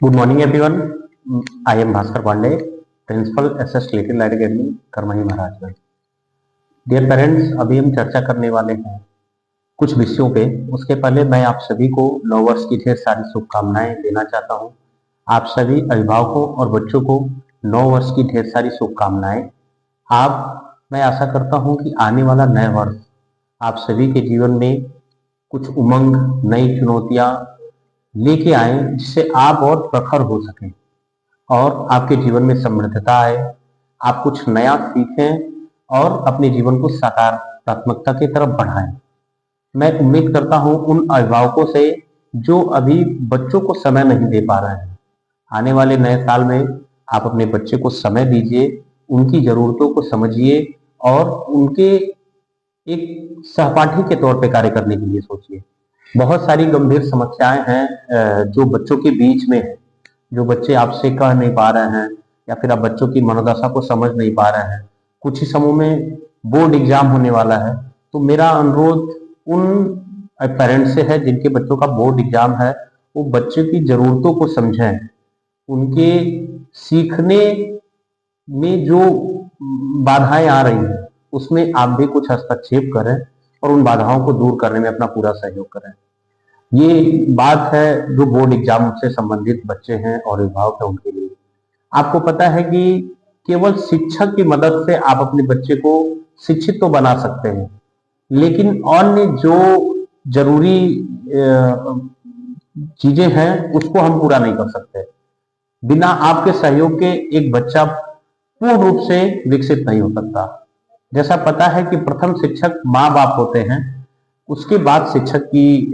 Good morning, everyone. I am Bhaskar Pandey, Principal SS Little Light Academy, Karmahi Maharajganj. Dear parents, अभी हम चर्चा करने वाले हैं कुछ विषयों पे। उसके पहले मैं आप सभी को नववर्ष की ढेर सारी शुभकामनाएं देना चाहता हूं। आप सभी अभिभावकों और बच्चों को नववर्ष की ढेर सारी शुभकामनाएं। मैं आशा करता हूं कि आने वाला नया वर्ष आप सभी के जीवन में कुछ उमंग, नई चुनौतियां लेके आए, जिससे आप और प्रखर हो सकें और आपके जीवन में समृद्धता आए, आप कुछ नया सीखें और अपने जीवन को सकारात्मकता की तरफ बढ़ाएं। मैं उम्मीद करता हूं उन अभिभावकों से जो अभी बच्चों को समय नहीं दे पा रहे हैं। आने वाले नए साल में आप अपने बच्चे को समय दीजिए, उनकी जरूरतों को समझिए और उनके एक सहपाठी के तौर पे कार्य करने के लिए सोचिए। बहुत सारी गंभीर समस्याएं हैं जो बच्चों के बीच में है, जो बच्चे आपसे कह नहीं पा रहे हैं या फिर आप बच्चों की मनोदशा को समझ नहीं पा रहे हैं। कुछ ही समूह में बोर्ड एग्जाम होने वाला है, तो मेरा अनुरोध उन पेरेंट्स से है जिनके बच्चों का बोर्ड एग्जाम है, वो बच्चे की जरूरतों को समझें। उनके सीखने में जो बाधाएं आ रही हैं उसमें आप भी कुछ हस्तक्षेप करें और उन बाधाओं को दूर करने में अपना पूरा सहयोग करें। ये बात है जो बोर्ड एग्जाम से संबंधित बच्चे हैं और अभिभावक हैं उनके लिए। आपको पता है कि केवल शिक्षक की मदद से आप अपने बच्चे को शिक्षित तो बना सकते हैं, लेकिन अन्य जो जरूरी चीजें हैं उसको हम पूरा नहीं कर सकते। बिना आपके सहयोग के एक बच्चा पूर्ण रूप से विकसित नहीं हो सकता। जैसा पता है कि प्रथम शिक्षक माँ बाप होते हैं, उसके बाद शिक्षक की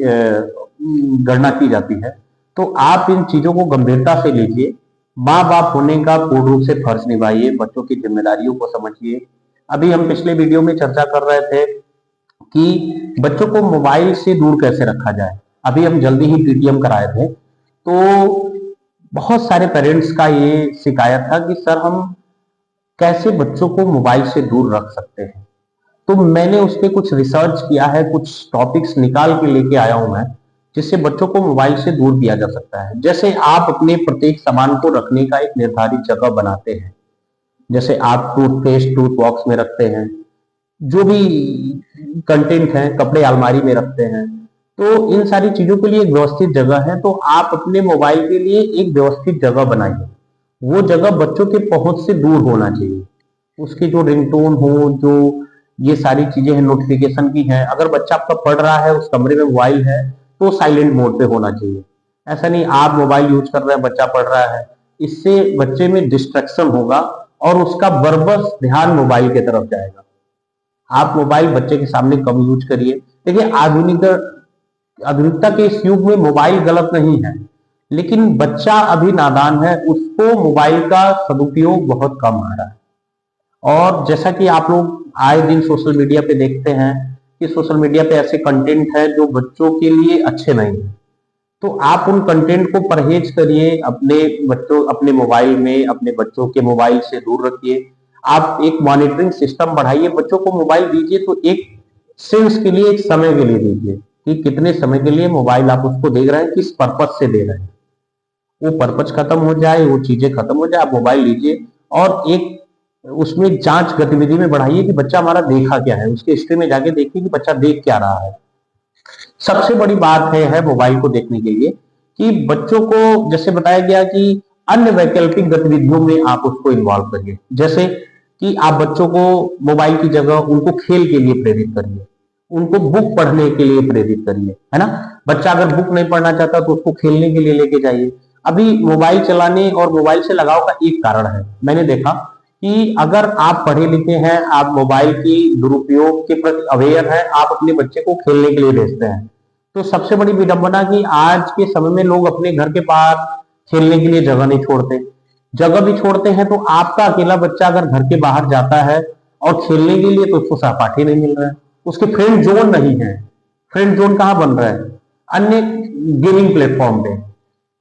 गणना की जाती है। तो आप इन चीजों को गंभीरता से लीजिए, माँ बाप होने का पूर्ण रूप से फर्ज निभाइए, बच्चों की जिम्मेदारियों को समझिए। अभी हम पिछले वीडियो में चर्चा कर रहे थे कि बच्चों को मोबाइल से दूर कैसे रखा जाए। अभी हम जल्दी ही पीटीएम कराए थे, तो बहुत सारे पेरेंट्स का ये शिकायत था कि सर हम कैसे बच्चों को मोबाइल से दूर रख सकते हैं। तो मैंने उस पर कुछ रिसर्च किया है, कुछ टॉपिक्स निकाल के लेके आया हूं मैं, जिससे बच्चों को मोबाइल से दूर किया जा सकता है। जैसे आप अपने प्रत्येक सामान को रखने का एक निर्धारित जगह बनाते हैं, जैसे आप टूथपेस्ट टूथ बॉक्स में रखते हैं, जो भी कंटेंट है कपड़े अलमारी में रखते हैं, तो इन सारी चीजों के लिए एक व्यवस्थित जगह है। तो आप अपने मोबाइल के लिए एक व्यवस्थित जगह बनाइए। वो जगह बच्चों के पहुंच से दूर होना चाहिए। उसकी जो रिंगटोन हो, जो ये सारी चीजें हैं नोटिफिकेशन की हैं, अगर बच्चा आपका पढ़ रहा है, उस कमरे में मोबाइल है, तो साइलेंट मोड पे होना चाहिए। ऐसा नहीं आप मोबाइल यूज कर रहे हैं, बच्चा पढ़ रहा है, इससे बच्चे में डिस्ट्रैक्शन होगा और उसका बरबस ध्यान मोबाइल की तरफ जाएगा। आप मोबाइल बच्चे के सामने कम यूज करिए। देखिए, आधुनिकता के इस युग में मोबाइल गलत नहीं है, लेकिन बच्चा अभी नादान है, उसको मोबाइल का सदुपयोग बहुत कम आ रहा है। और जैसा कि आप लोग आए दिन सोशल मीडिया पे देखते हैं कि सोशल मीडिया पे ऐसे कंटेंट है जो बच्चों के लिए अच्छे नहीं है, तो आप उन कंटेंट को परहेज करिए। अपने मोबाइल में अपने बच्चों के मोबाइल से दूर रखिए। आप एक मॉनिटरिंग सिस्टम बढ़ाइए। बच्चों को मोबाइल दीजिए तो एक सेंस के लिए, एक समय के लिए दीजिए कि कितने समय के लिए मोबाइल आप उसको दे रहे हैं, किस पर्पज से दे रहे हैं। वो पर्पज खत्म हो जाए, वो चीजें खत्म हो जाए, आप मोबाइल लीजिए और एक उसमें जांच गतिविधि में बढ़ाइए कि बच्चा हमारा देखा क्या है। उसके हिस्ट्री में जाके देखिए कि बच्चा देख क्या रहा है। सबसे बड़ी बात है मोबाइल को देखने के लिए कि बच्चों को जैसे बताया गया कि अन्य वैकल्पिक गतिविधियों में आप उसको इन्वॉल्व करिए। जैसे कि आप बच्चों को मोबाइल की जगह उनको खेल के लिए प्रेरित करिए, उनको बुक पढ़ने के लिए प्रेरित करिए, है ना। बच्चा अगर बुक नहीं पढ़ना चाहता तो उसको खेलने के लिए लेके जाइए। अभी मोबाइल चलाने और मोबाइल से लगाव का एक कारण है, मैंने देखा कि अगर आप पढ़े लिखे हैं, आप मोबाइल की दुरुपयोग के प्रति अवेयर हैं, आप अपने बच्चे को खेलने के लिए भेजते हैं, तो सबसे बड़ी विडंबना कि आज के समय में लोग अपने घर के पास खेलने के लिए जगह नहीं छोड़ते। जगह भी छोड़ते हैं तो आपका अकेला बच्चा अगर घर के बाहर जाता है और खेलने के लिए, तो उसको सहपाठी नहीं मिल रहा है, उसके फ्रेंड जोन नहीं है। फ्रेंड जोन कहाँ बन रहा है? अन्य गेमिंग प्लेटफॉर्म पे।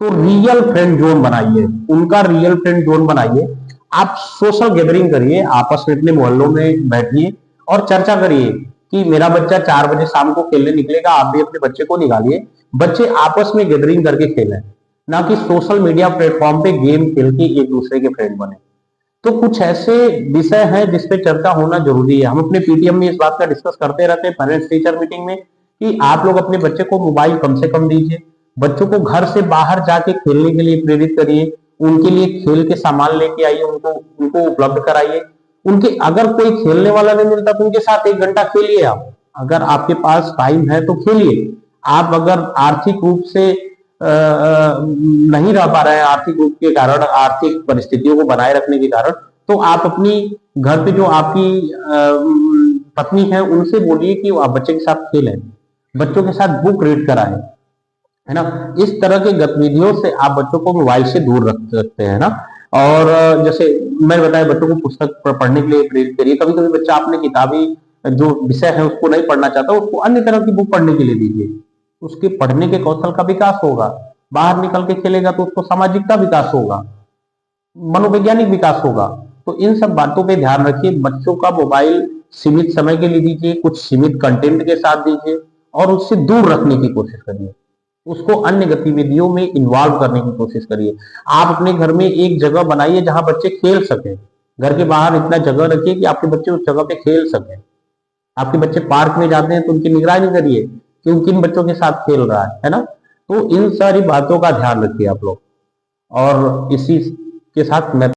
तो रियल फ्रेंड जोन बनाइए, उनका रियल फ्रेंड जोन बनाइए। आप सोशल गैदरिंग करिए, आपस में अपने मोहल्लों में बैठिए और चर्चा करिए कि मेरा बच्चा 4 बजे शाम को खेलने निकलेगा, आप भी अपने बच्चे को निकालिए, बच्चे आपस में गैदरिंग करके खेलें। ना कि सोशल मीडिया प्लेटफॉर्म पे गेम खेल के एक दूसरे के फ्रेंड बने। तो कुछ ऐसे विषय हैं जिस पे चर्चा होना जरूरी है। हम अपने पीटीएम में इस बात का डिस्कस करते रहते हैं, पेरेंट्स टीचर मीटिंग में, कि आप लोग अपने बच्चे को मोबाइल कम से कम दीजिए, बच्चों को घर से बाहर जाके खेलने के लिए प्रेरित करिए, उनके लिए खेल के सामान लेके आइए, उनको उनको उपलब्ध कराइए। उनके अगर कोई खेलने वाला नहीं मिलता तो उनके साथ 1 घंटा खेलिए। आप अगर आपके पास टाइम है तो खेलिए। आप अगर आर्थिक रूप से नहीं रह पा रहे हैं, आर्थिक रूप के कारण, आर्थिक परिस्थितियों को बनाए रखने के कारण, तो आप अपनी घर पे जो आपकी पत्नी है उनसे बोलिए कि आप बच्चे के साथ खेलें, बच्चों के साथ बुक रीड कराएं, है ना। इस तरह के गतिविधियों से आप बच्चों को मोबाइल से दूर रख सकते हैं ना। और जैसे मैंने बताया, बच्चों को पुस्तक पढ़ने के लिए प्रेरित करिए। कभी कभी बच्चा अपने किताबी जो विषय है उसको नहीं पढ़ना चाहता, उसको अन्य तरह की बुक पढ़ने के लिए दीजिए। उसके पढ़ने के कौशल का विकास होगा, बाहर निकल के खेलेगा तो उसको सामाजिकता विकास होगा, मनोवैज्ञानिक विकास होगा। तो इन सब बातों पे ध्यान रखिए। बच्चों का मोबाइल सीमित समय के लिए दीजिए, कुछ सीमित कंटेंट के साथ दीजिए, और उससे दूर रखने की कोशिश करिए। उसको अन्य गतिविधियों में इन्वॉल्व करने की कोशिश करिए। आप अपने घर में एक जगह बनाइए जहां बच्चे खेल सकें। घर के बाहर इतना जगह रखिए कि आपके बच्चे उस जगह पे खेल सकें। आपके बच्चे पार्क में जाते हैं तो उनकी निगरानी करिए कि वो किन बच्चों के साथ खेल रहा है ना। तो इन सारी बातों का ध्यान रखिए आप लोग। और इसी के साथ मैं